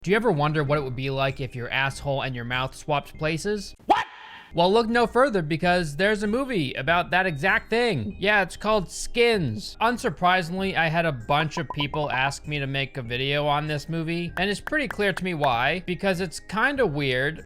Do you ever wonder what it would be like if your asshole and your mouth swapped places? What? Well, look no further because there's a movie about that exact thing. Yeah, it's called Skins. Unsurprisingly, I had a bunch of people ask me to make a video on this movie, and it's pretty clear to me why, because it's kind of weird.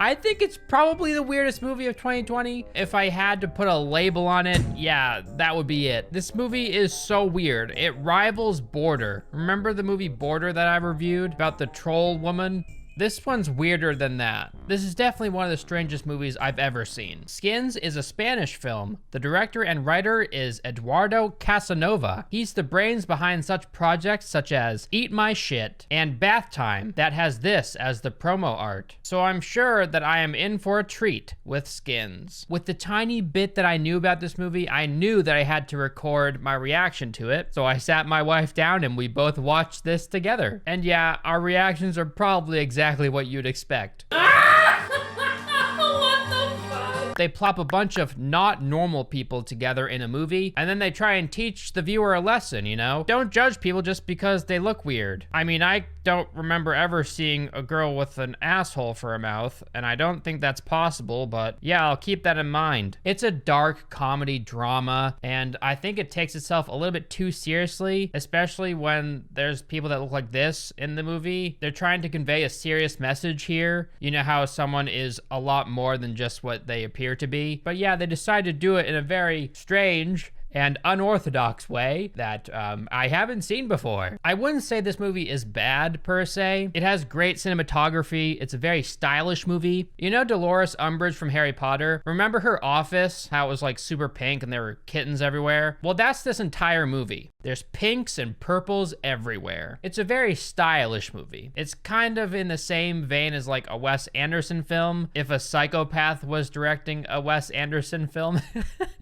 I think it's probably the weirdest movie of 2020. If I had to put a label on it, yeah, that would be it. This movie is so weird. It rivals Border. Remember the movie Border that I reviewed about the troll woman? This one's weirder than that. This is definitely one of the strangest movies I've ever seen. Skins is a Spanish film. The director and writer is Eduardo Casanova. He's the brains behind such projects such as Eat My Shit and Bath Time that has this as the promo art. So I'm sure that I am in for a treat with Skins. With the tiny bit that I knew about this movie, I knew that I had to record my reaction to it. So I sat my wife down and we both watched this together. And yeah, our reactions are probably exactly what you'd expect. They plop a bunch of not normal people together in a movie, and then they try and teach the viewer a lesson, you know? Don't judge people just because they look weird. I mean, I don't remember ever seeing a girl with an asshole for a mouth, and I don't think that's possible, but yeah, I'll keep that in mind. It's a dark comedy drama, and I think it takes itself a little bit too seriously, especially when there's people that look like this in the movie. They're trying to convey a serious message here. You know how someone is a lot more than just what they appear to be. But yeah, they decided to do it in a very strange and unorthodox way that I haven't seen before. I wouldn't say this movie is bad per se. It has great cinematography. It's a very stylish movie. You know Dolores Umbridge from Harry Potter? Remember her office? How it was like super pink and there were kittens everywhere? Well, that's this entire movie. There's pinks and purples everywhere. It's a very stylish movie. It's kind of in the same vein as like a Wes Anderson film, if a psychopath was directing a Wes Anderson film.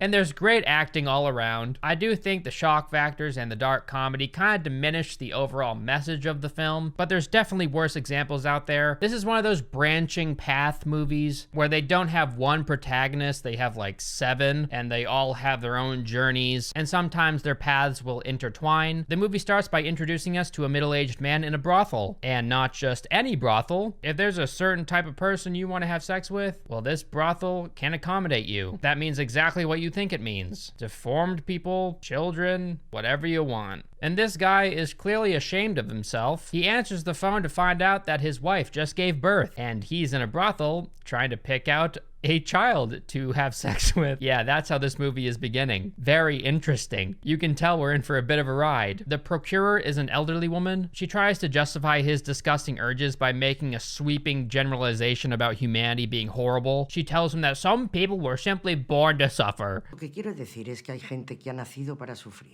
And there's great acting all around. I do think the shock factors and the dark comedy kind of diminish the overall message of the film, but there's definitely worse examples out there. This is one of those branching path movies where they don't have one protagonist, they have like 7, and they all have their own journeys, and sometimes their paths will intertwine. The movie starts by introducing us to a middle-aged man in a brothel, and not just any brothel. If there's a certain type of person you want to have sex with, well, this brothel can accommodate you. That means exactly what you think it means. Deformed people, children, whatever you want. And this guy is clearly ashamed of himself. He answers the phone to find out that his wife just gave birth, and he's in a brothel trying to pick out a child to have sex with. Yeah, that's how this movie is beginning. Very interesting. You can tell we're in for a bit of a ride. The procurer is an elderly woman. She tries to justify his disgusting urges by making a sweeping generalization about humanity being horrible. She tells him that some people were simply born to suffer.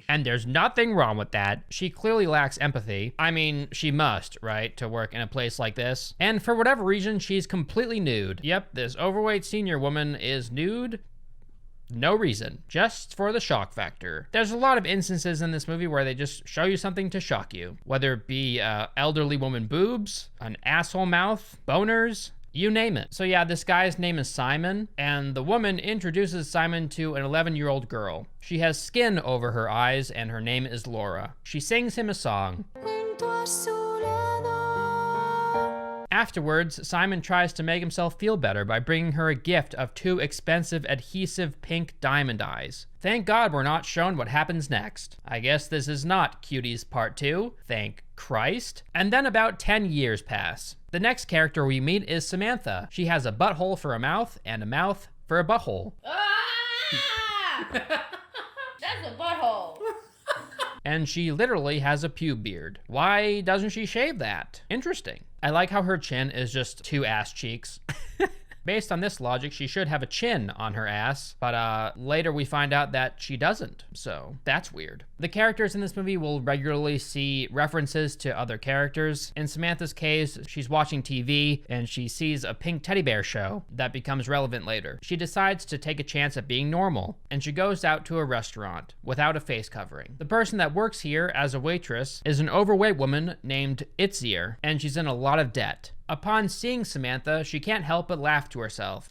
And there's nothing wrong with that. She clearly lacks empathy. I mean, she must, right, to work in a place like this. And for whatever reason, she's completely nude. Yep, this overweight senior woman is nude. No reason, just for the shock factor. There's a lot of instances in this movie where they just show you something to shock you, whether it be elderly woman boobs, an asshole mouth, boners, you name it. So yeah, this guy's name is Simon, and the woman introduces Simon to an 11-year-old girl. She has skin over her eyes, and her name is Laura. She sings him a song. Afterwards, Simon tries to make himself feel better by bringing her a gift of 2 expensive adhesive pink diamond eyes. Thank God we're not shown what happens next. I guess this is not Cuties Part 2, thank Christ. And then about 10 years pass. The next character we meet is Samantha. She has a butthole for a mouth and a mouth for a butthole. Ah! That's a butthole. And she literally has a pube beard. Why doesn't she shave that? Interesting. I like how her chin is just 2 ass cheeks. Based on this logic, she should have a chin on her ass, but later we find out that she doesn't, so that's weird. The characters in this movie will regularly see references to other characters. In Samantha's case, she's watching TV and she sees a pink teddy bear show that becomes relevant later. She decides to take a chance at being normal, and she goes out to a restaurant without a face covering. The person that works here as a waitress is an overweight woman named Itzier, and she's in a lot of debt. Upon seeing Samantha, she can't help but laugh to herself.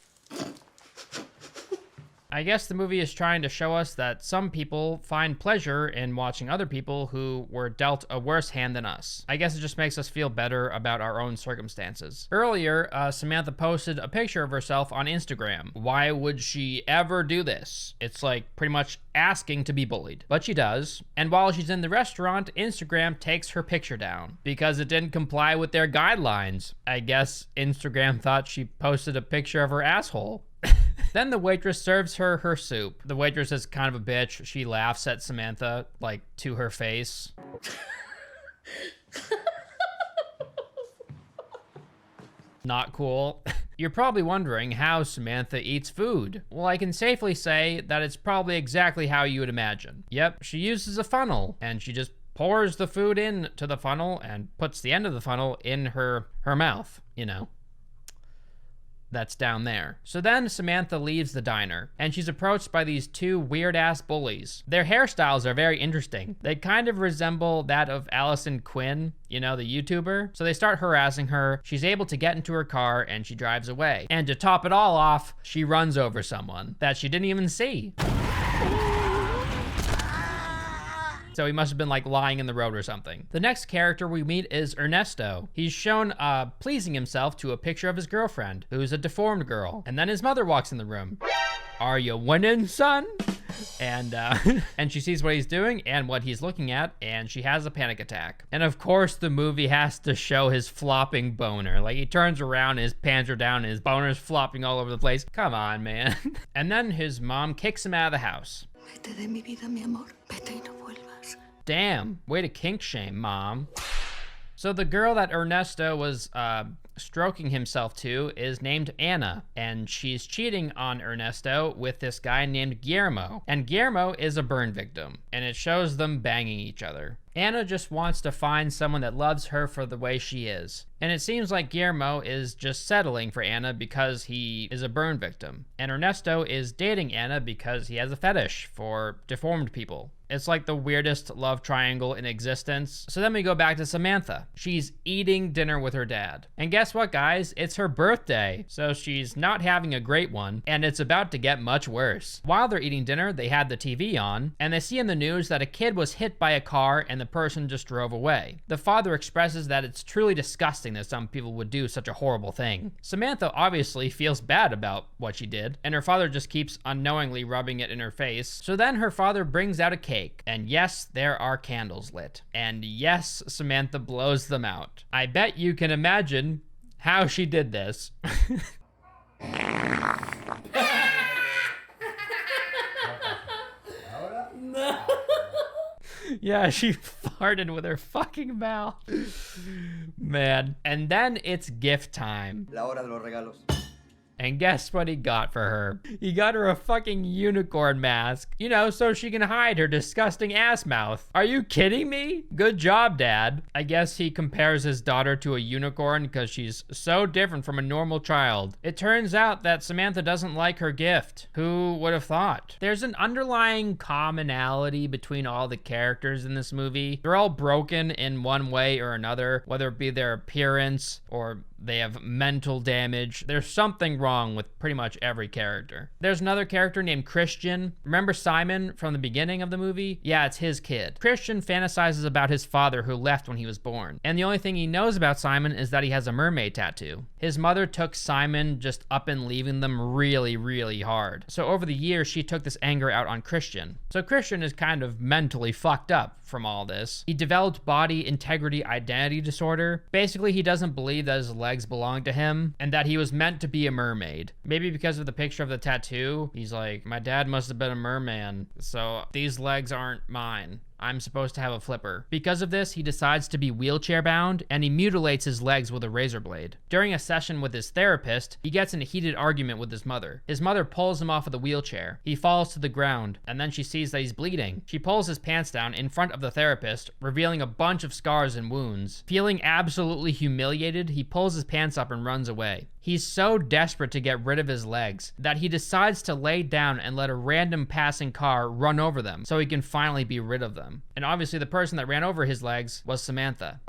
I guess the movie is trying to show us that some people find pleasure in watching other people who were dealt a worse hand than us. I guess it just makes us feel better about our own circumstances. Earlier, Samantha posted a picture of herself on Instagram. Why would she ever do this? It's like pretty much asking to be bullied. But she does. And while she's in the restaurant, Instagram takes her picture down because it didn't comply with their guidelines. I guess Instagram thought she posted a picture of her asshole. Then the waitress serves her her soup. The waitress is kind of a bitch. She laughs at Samantha, like, to her face. Not cool. You're probably wondering how Samantha eats food. Well, I can safely say that it's probably exactly how you would imagine. Yep, she uses a funnel, and she just pours the food into the funnel and puts the end of the funnel in her mouth, you know. That's down there. So then Samantha leaves the diner, and she's approached by these two weird-ass bullies. Their hairstyles are very interesting. They kind of resemble that of Allison Quinn, you know, the YouTuber. So they start harassing her. She's able to get into her car, and she drives away. And to top it all off, she runs over someone that she didn't even see. So he must have been like lying in the road or something. The next character we meet is Ernesto. He's shown pleasing himself to a picture of his girlfriend, who's a deformed girl. And then his mother walks in the room. Are you winning, son? And and she sees what he's doing and what he's looking at, and she has a panic attack. And of course the movie has to show his flopping boner. Like he turns around, his pants are down, and his boner's flopping all over the place. Come on, man. And then his mom kicks him out of the house. Vete de mi vida, mi amor. Vete y no vuelvas. Damn, way to kink shame, mom. So the girl that Ernesto was stroking himself to is named Anna, and she's cheating on Ernesto with this guy named Guillermo. And Guillermo is a burn victim, and it shows them banging each other. Anna just wants to find someone that loves her for the way she is. And it seems like Guillermo is just settling for Anna because he is a burn victim. And Ernesto is dating Anna because he has a fetish for deformed people. It's like the weirdest love triangle in existence. So then we go back to Samantha. She's eating dinner with her dad. And guess what, guys? It's her birthday. So she's not having a great one, and it's about to get much worse. While they're eating dinner, they had the TV on, and they see in the news that a kid was hit by a car and the person just drove away. The father expresses that it's truly disgusting that some people would do such a horrible thing. Samantha obviously feels bad about what she did, and her father just keeps unknowingly rubbing it in her face. So then her father brings out a cake. And yes, there are candles lit. And yes, Samantha blows them out. I bet you can imagine how she did this. Yeah, she farted with her fucking mouth. Man. And then it's gift time. La hora de los regalos. And guess what he got for her? He got her a fucking unicorn mask, you know, so she can hide her disgusting ass mouth. Are you kidding me? Good job, Dad. I guess he compares his daughter to a unicorn because she's so different from a normal child. It turns out that Samantha doesn't like her gift. Who would have thought? There's an underlying commonality between all the characters in this movie. They're all broken in one way or another, whether it be their appearance or they have mental damage. There's something wrong with pretty much every character. There's another character named Christian. Remember Simon from the beginning of the movie? Yeah, it's his kid. Christian fantasizes about his father who left when he was born. And the only thing he knows about Simon is that he has a mermaid tattoo. His mother took Simon just up and leaving them really, really hard. So over the years, she took this anger out on Christian. So Christian is kind of mentally fucked up from all this. He developed body integrity identity disorder. Basically, he doesn't believe that his legs belong to him and that he was meant to be a mermaid. Maybe because of the picture of the tattoo, he's like, my dad must have been a merman, so these legs aren't mine. I'm supposed to have a flipper. Because of this, he decides to be wheelchair bound and he mutilates his legs with a razor blade. During a session with his therapist, he gets in a heated argument with his mother. His mother pulls him off of the wheelchair. He falls to the ground and then she sees that he's bleeding. She pulls his pants down in front of the therapist, revealing a bunch of scars and wounds. Feeling absolutely humiliated, he pulls his pants up and runs away. He's so desperate to get rid of his legs that he decides to lay down and let a random passing car run over them so he can finally be rid of them. And obviously the person that ran over his legs was Samantha.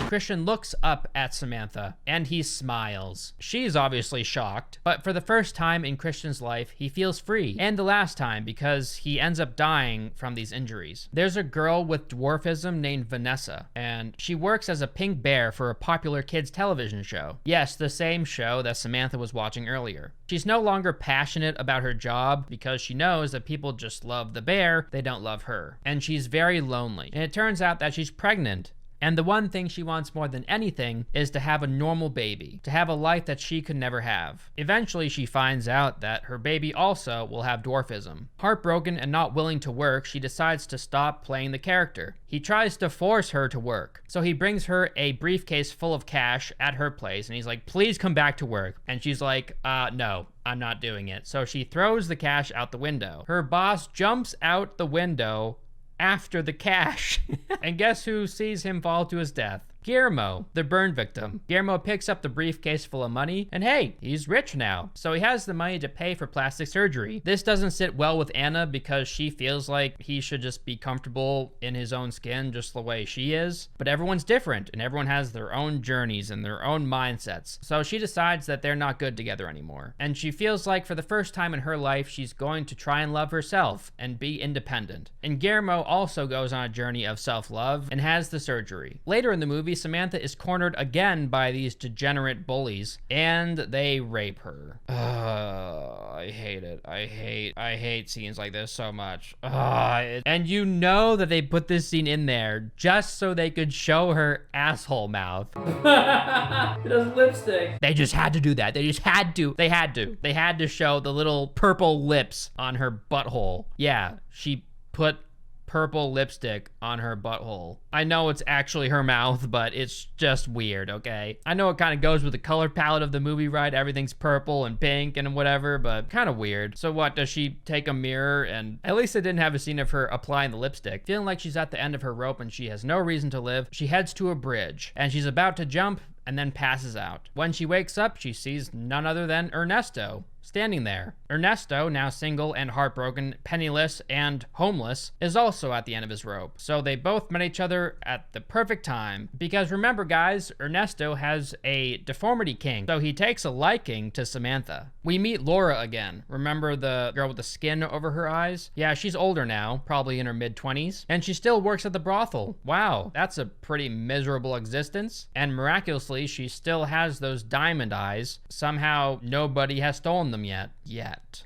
Christian looks up at Samantha and he smiles. She's obviously shocked, but for the first time in Christian's life, he feels free. And the last time, because he ends up dying from these injuries. There's a girl with dwarfism named Vanessa, and she works as a pink bear for a popular kids television show. Yes, the same show that Samantha was watching earlier. She's no longer passionate about her job because she knows that people just love the bear, they don't love her. And she's very lonely. And it turns out that she's pregnant. And the one thing she wants more than anything is to have a normal baby, to have a life that she could never have. Eventually, she finds out that her baby also will have dwarfism. Heartbroken and not willing to work, she decides to stop playing the character. He tries to force her to work. So he brings her a briefcase full of cash at her place, and he's like, please come back to work. And she's like, no. I'm not doing it. So she throws the cash out the window. Her boss jumps out the window after the cash. And guess who sees him fall to his death? Guillermo, the burn victim. Guillermo picks up the briefcase full of money, and hey, he's rich now. So he has the money to pay for plastic surgery. This doesn't sit well with Anna because she feels like he should just be comfortable in his own skin just the way she is. But everyone's different, and everyone has their own journeys and their own mindsets. So she decides that they're not good together anymore. And she feels like for the first time in her life, she's going to try and love herself and be independent. And Guillermo also goes on a journey of self-love and has the surgery. Later in the movie, Samantha is cornered again by these degenerate bullies, and they rape her. I hate it. I hate scenes like this so much. And you know that they put this scene in there just so they could show her asshole mouth. It has lipstick. They just had to do that. They just had to. They had to. They had to show the little purple lips on her butthole. Yeah, she put purple lipstick on her butthole. I know it's actually her mouth, but it's just weird, okay? I know it kind of goes with the color palette of the movie, right? Everything's purple and pink and whatever, but kind of weird. So what, does she take a mirror and... At least I didn't have a scene of her applying the lipstick. Feeling like she's at the end of her rope and she has no reason to live, she heads to a bridge, and she's about to jump and then passes out. When she wakes up, she sees none other than Ernesto standing there. Ernesto, now single and heartbroken, penniless and homeless, is also at the end of his rope. So they both met each other at the perfect time. Because remember guys, Ernesto has a deformity kink, so he takes a liking to Samantha. We meet Laura again. Remember the girl with the skin over her eyes? Yeah, she's older now, probably in her mid-20s, and she still works at the brothel. Wow, that's a pretty miserable existence. And miraculously, she still has those diamond eyes. Somehow, nobody has stolen them yet.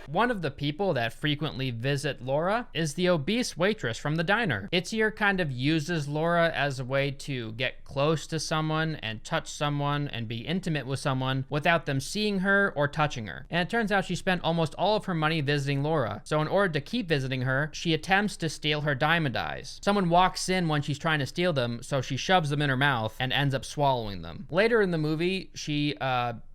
One of the people that frequently visit Laura is the obese waitress from the diner. Itzier kind of uses Laura as a way to get close to someone and touch someone and be intimate with someone without them seeing her or touching her. And it turns out she spent almost all of her money visiting Laura. So in order to keep visiting her, she attempts to steal her diamond eyes. Someone walks in when she's trying to steal them, so she shoves them in her mouth and ends up swallowing them. Later in the movie, she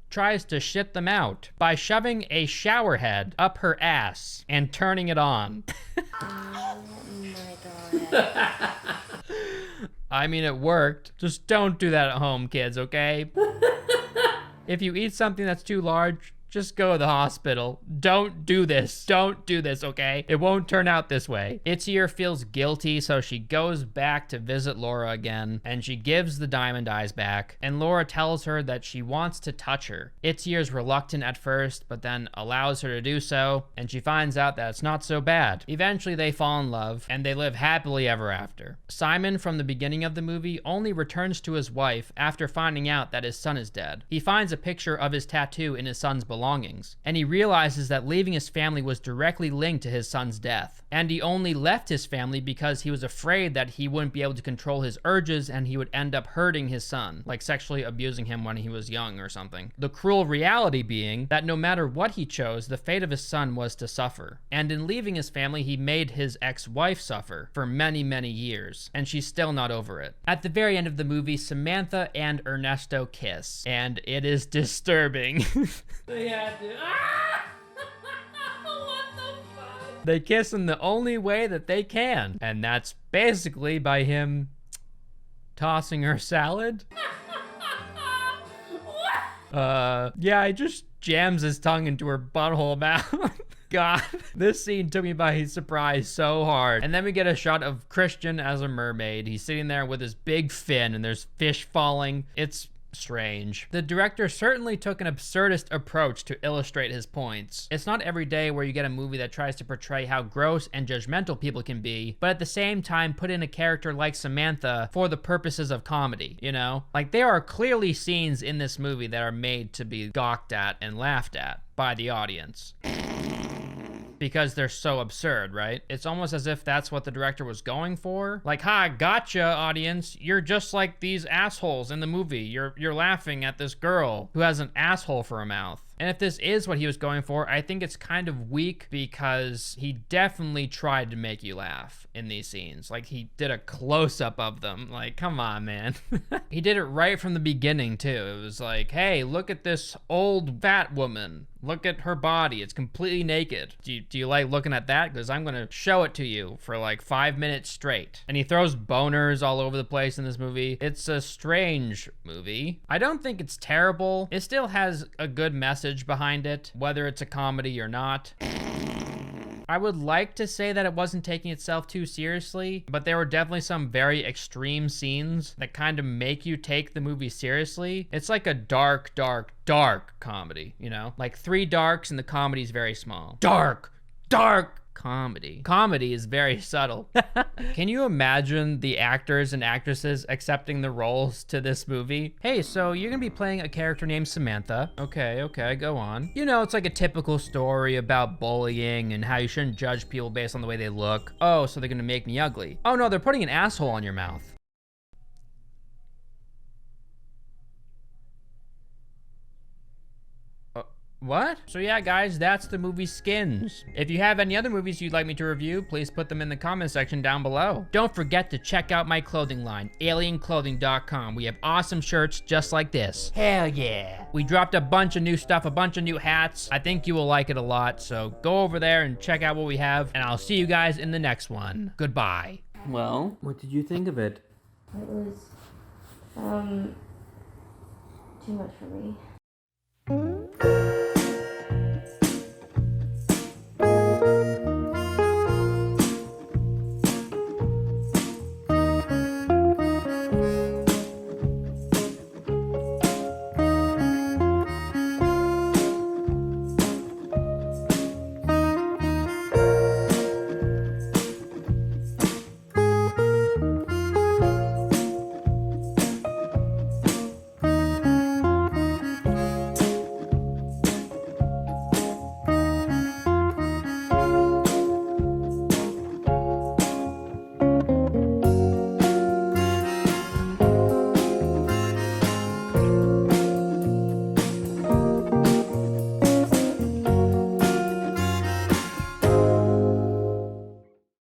tries to shit them out by shoving a shower head up her ass and turning it on. Oh my god. I mean, it worked. Just don't do that at home, kids, okay? If you eat something that's too large, just go to the hospital. Don't do this. Don't do this, okay? It won't turn out this way. Itzier feels guilty, so she goes back to visit Laura again, and she gives the diamond eyes back, and Laura tells her that she wants to touch her. Itzier's reluctant at first, but then allows her to do so, and she finds out that it's not so bad. Eventually, they fall in love, and they live happily ever after. Simon, from the beginning of the movie, only returns to his wife after finding out that his son is dead. He finds a picture of his tattoo in his son's belongings, and he realizes that leaving his family was directly linked to his son's death. And he only left his family because he was afraid that he wouldn't be able to control his urges and he would end up hurting his son, like sexually abusing him when he was young or something. The cruel reality being that no matter what he chose, the fate of his son was to suffer. And in leaving his family, he made his ex-wife suffer for many, many years, and she's still not over it. At the very end of the movie, Samantha and Ernesto kiss, and it is disturbing. They had to. Ah! What the fuck? They kiss in the only way that they can, and that's basically by him tossing her salad. Yeah, he just jams his tongue into her butthole mouth. God, this scene took me by surprise so hard. And then we get a shot of Christian as a mermaid. He's sitting there with his big fin and there's fish falling. It's strange. The director certainly took an absurdist approach to illustrate his points. It's not every day where you get a movie that tries to portray how gross and judgmental people can be, but at the same time put in a character like Samantha for the purposes of comedy, you know? Like, there are clearly scenes in this movie that are made to be gawked at and laughed at by the audience. Because they're so absurd, right? It's almost as if that's what the director was going for. Like, ha, gotcha, audience. You're just like these assholes in the movie. You're laughing at this girl who has an asshole for a mouth. And if this is what he was going for, I think it's kind of weak because he definitely tried to make you laugh in these scenes. Like, he did a close-up of them. Like, come on, man. He did it right from the beginning, too. It was like, hey, look at this old fat woman. Look at her body. It's completely naked. Do you like looking at that? Because I'm going to show it to you for like 5 minutes straight. And he throws boners all over the place in this movie. It's a strange movie. I don't think it's terrible. It still has a good message behind it, whether it's a comedy or not. I would like to say that it wasn't taking itself too seriously, but there were definitely some very extreme scenes that kind of make you take the movie seriously. It's like a dark comedy, you know? Like 3 darks and the comedy's very small. Dark comedy. Comedy is very subtle. Can you imagine the actors and actresses accepting the roles to this movie? Hey, so you're gonna be playing a character named Samantha. Okay, go on. You know, it's like a typical story about bullying and how you shouldn't judge people based on the way they look. Oh, so they're gonna make me ugly. Oh no, they're putting an asshole on your mouth. What? So yeah, guys, that's the movie Skins. If you have any other movies you'd like me to review, please put them in the comment section down below. Don't forget to check out my clothing line, alienclothing.com. We have awesome shirts just like this. Hell yeah. We dropped a bunch of new stuff, a bunch of new hats. I think you will like it a lot, so go over there and check out what we have, and I'll see you guys in the next one. Goodbye. Well, what did you think of it? It was, too much for me.